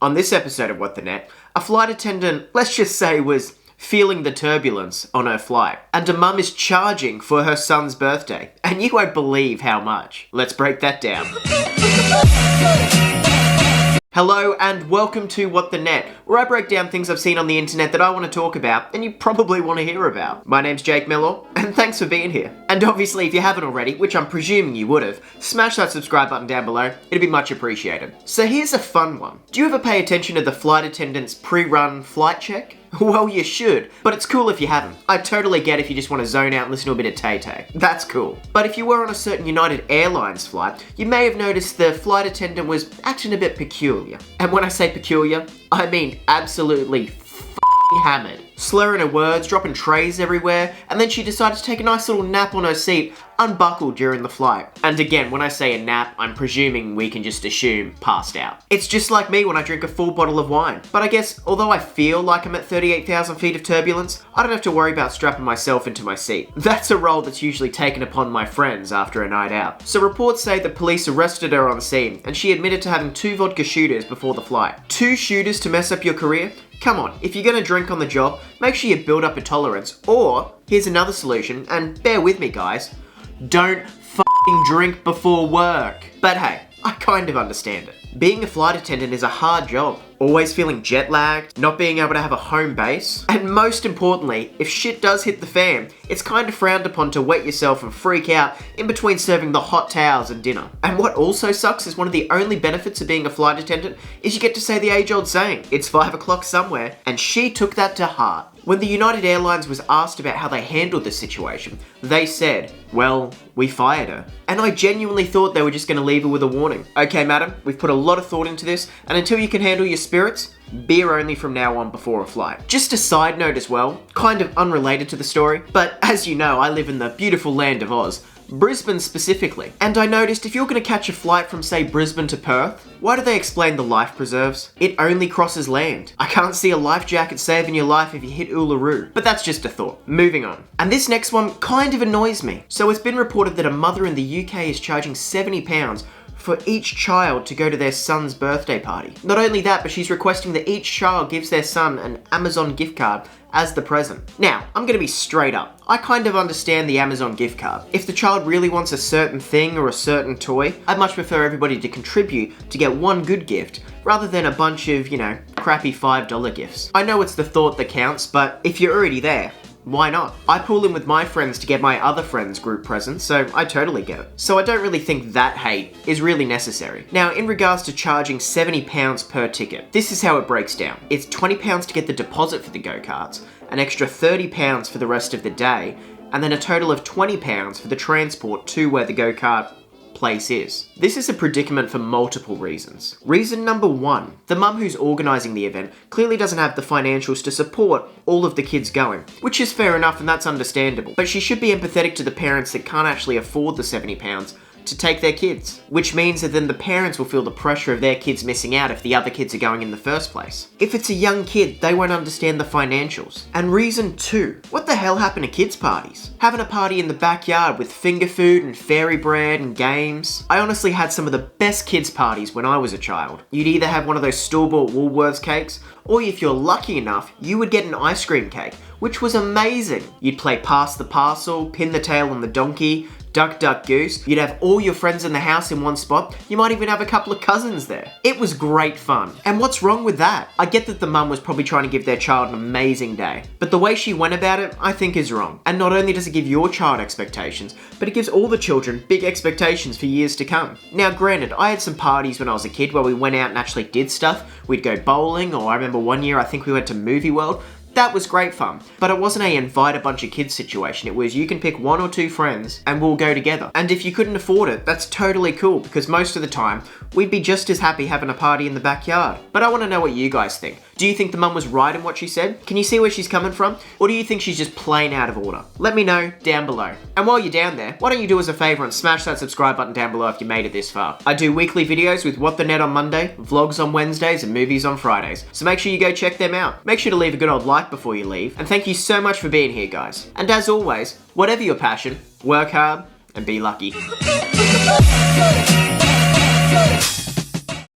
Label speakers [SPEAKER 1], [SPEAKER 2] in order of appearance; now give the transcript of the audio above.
[SPEAKER 1] On this episode of What the Net, a flight attendant, let's just say, was feeling the turbulence on her flight, and a mum is charging for her son's birthday, and you won't believe how much. Let's break that down. Hello and welcome to What the Net, where I break down things I've seen on the internet that I want to talk about and you probably want to hear about. My name's Jake Miller, and thanks for being here. And obviously, if you haven't already, which I'm presuming you would have, smash that subscribe button down below, it'd be much appreciated. So here's a fun one. Do you ever pay attention to the flight attendant's pre-run flight check? Well, you should, but it's cool if you haven't. I totally get if you just want to zone out and listen to a bit of Tay-Tay. That's cool. But if you were on a certain United Airlines flight, you may have noticed the flight attendant was acting a bit peculiar. And when I say peculiar, I mean absolutely hammered. Slurring her words, dropping trays everywhere, and then she decided to take a nice little nap on her seat, unbuckled during the flight. And again, when I say a nap, I'm presuming we can just assume passed out. It's just like me when I drink a full bottle of wine. But I guess, although I feel like I'm at 38,000 feet of turbulence, I don't have to worry about strapping myself into my seat. That's a role that's usually taken upon my friends after a night out. So reports say that police arrested her on scene, and she admitted to having 2 vodka shooters before the flight. 2 shooters to mess up your career? Come on, if you're gonna drink on the job, make sure you build up a tolerance. Or, here's another solution, and bear with me guys, don't f***ing drink before work. But hey, I kind of understand it. Being a flight attendant is a hard job. Always feeling jet lagged, not being able to have a home base, and most importantly, if shit does hit the fan, it's kind of frowned upon to wet yourself and freak out in between serving the hot towels and dinner. And what also sucks is one of the only benefits of being a flight attendant is you get to say the age-old saying, it's 5 o'clock somewhere, and she took that to heart. When the United Airlines was asked about how they handled the situation, they said, well, we fired her. And I genuinely thought they were just going to leave her with a warning. Okay, madam, we've put a lot of thought into this, and until you can handle your spirits, beer only from now on before a flight. Just a side note as well, kind of unrelated to the story, but as you know, I live in the beautiful land of Oz. Brisbane specifically. And I noticed if you're going to catch a flight from, say, Brisbane to Perth, why do they explain the life preserves? It only crosses land. I can't see a life jacket saving your life if you hit Uluru. But that's just a thought. Moving on. And this next one kind of annoys me. So it's been reported that a mother in the UK is charging £70 for each child to go to their son's birthday party. Not only that, but she's requesting that each child gives their son an Amazon gift card as the present. Now, I'm gonna be straight up. I kind of understand the Amazon gift card. If the child really wants a certain thing or a certain toy, I'd much prefer everybody to contribute to get one good gift rather than a bunch of, crappy $5 gifts. I know it's the thought that counts, but if you're already there, why not? I pool in with my friends to get my other friends' group presents, so I totally get it. So I don't really think that hate is really necessary. Now, in regards to charging £70 per ticket, this is how it breaks down. It's £20 to get the deposit for the go-karts, an extra £30 for the rest of the day, and then a total of £20 for the transport to where the go-kart place is. This is a predicament for multiple reasons. Reason number 1, the mum who's organising the event clearly doesn't have the financials to support all of the kids going, which is fair enough and that's understandable, but she should be empathetic to the parents that can't actually afford the £70 to take their kids, which means that then the parents will feel the pressure of their kids missing out if the other kids are going in the first place. If it's a young kid, they won't understand the financials. And reason 2, what the hell happened to kids' parties? Having a party in the backyard with finger food and fairy bread and games. I honestly had some of the best kids' parties when I was a child. You'd either have one of those store-bought Woolworths cakes, or if you're lucky enough, you would get an ice cream cake, which was amazing. You'd play pass the parcel, pin the tail on the donkey, duck, duck, goose. You'd have all your friends in the house in one spot. You might even have a couple of cousins there. It was great fun. And what's wrong with that? I get that the mum was probably trying to give their child an amazing day, but the way she went about it, I think is wrong. And not only does it give your child expectations, but it gives all the children big expectations for years to come. Now granted, I had some parties when I was a kid where we went out and actually did stuff. We'd go bowling, or I remember one year I think we went to Movie World. That was great fun, but it wasn't a invite a bunch of kids situation. It was you can pick 1 or 2 friends and we'll go together. And if you couldn't afford it, that's totally cool because most of the time we'd be just as happy having a party in the backyard. But I want to know what you guys think. Do you think the mum was right in what she said? Can you see where she's coming from? Or do you think she's just plain out of order? Let me know down below. And while you're down there, why don't you do us a favor and smash that subscribe button down below if you made it this far. I do weekly videos with What the Net on Monday, vlogs on Wednesdays, and movies on Fridays. So make sure you go check them out. Make sure to leave a good old like before you leave. And thank you so much for being here, guys. And as always, whatever your passion, work hard and be lucky.